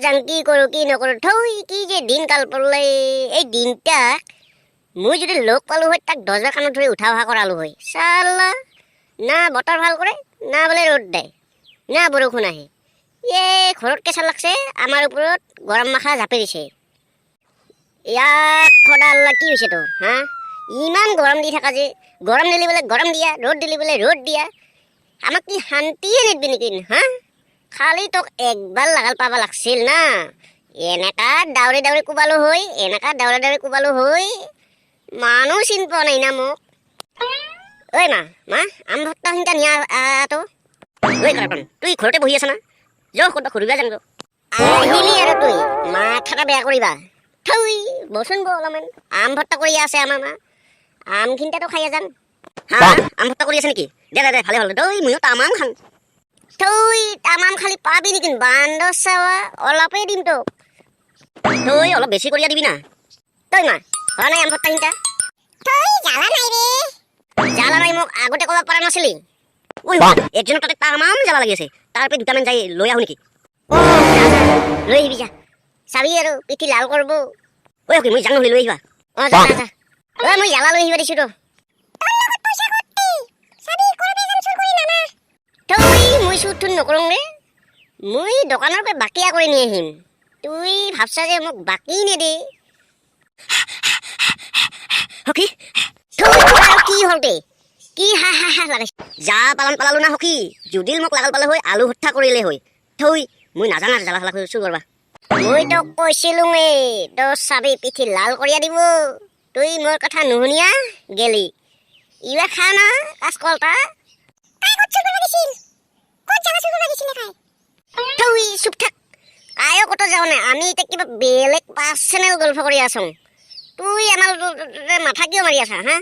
যাং কি কৰোঁ কি নকৰোঁ থৈ কি যে দিনকাল পৰলে এই দিনটাক মই যদি লগ পালোঁ হয় তাক দৰ্জাৰ কাণত ধৰি উঠা অহা কৰালোঁ হয় চাল্লা না বতৰ ভাল কৰে না বোলে ৰ'দ দেয় না বৰষুণ আহে ঘৰত কেঁচা লাগছে আমাৰ ওপৰত গৰম মাখা জাপি দিছে ইয়াক খোদা আল্লাহ কি হৈছে তোৰ হা ইমান গৰম দি থাকা যে গৰম দিলে বোলে গৰম দিয়া ৰ'দ দিলে বোলে ৰ'দ দিয়া আমাক কি শান্তিয়ে নিদিবি নেকি হা খালি তোক একবাৰ লাগাল পাবা লাগছিল না এনেকা দাউৰি দাউৰি কোবালো হৈ এনেকা দাউৰি দাউৰি কোবালো হৈ মানুহ চিন পোৱা নাই না মোক ঐ মা আম ভত্তা সিংকা নিয়া তো ঐ কাৰ্টন তুই ঘৰতে বহি আছা না যা ক'ৰবাত ঘূৰিবা যাম আহিলি আৰু তুই মাথাটা বেয়া কৰিবা থৈ বচোন অলপমান আম ভত্তা কৰি আছে আমাৰ মা আমখিনিতো খাই যাম হা আম ভত্তা কৰি আছে নেকি দে ভালে ভাল তই ময়ো তামাম খাম থৈ তামাম খালি পাবি নেকি বান্দৰ চাৱা অলপেই দিম তোক তই অলপ বেছি কৰিয়া দিবি না তই মা হোৱা নাই আম ভত্তা সিংকা তই জ্বালা নাই ৰে জ্বালা নাই মোক আগতে ক'ব পৰা নাছিলি ঐ একজনৰ তাতে তামাম জ্বালা লাগি আছে তাৰ পৰা দুটামান যাই লৈ আহোঁ নেকি লৈ আহিবি যা চাবি আৰু পিঠি লাল কৰিব ঐ মই যাং নহ'লে লৈ আহিবা যা মই জ্বালা লৈ আহিব দিছোঁ মই চুৰ থুৰ নকৰোঁ ৰে মই দোকানৰ পৰা বাকিয়া কৰি নি আহিম তুই ভাবছা যে মোক বাকি নেদে সখী কি হ'ল দে কি হা লাগাইছে যা পালালো না সখী যদি মোক লাগাল পালে হয় আলু ভত্তা কৰিলে হয় থৈ মই নাজানা জ্বালা খালা চুৰ কৰবা মই তোক কৈছিলোঁ তোৰ চাবি পিঠি লাল কৰিয়া দিব তুই মোৰ কথা নুশুনিয়া গেলি ইবা খা না কাঁচকলটা চুপ থাক আয়ো কত যাও না আমি এতিয়া কিবা বেলেগ পাৰ্চনেল গল্প কৰি আছো তুই আমাৰ মাথা কিয় মাৰি আছা হা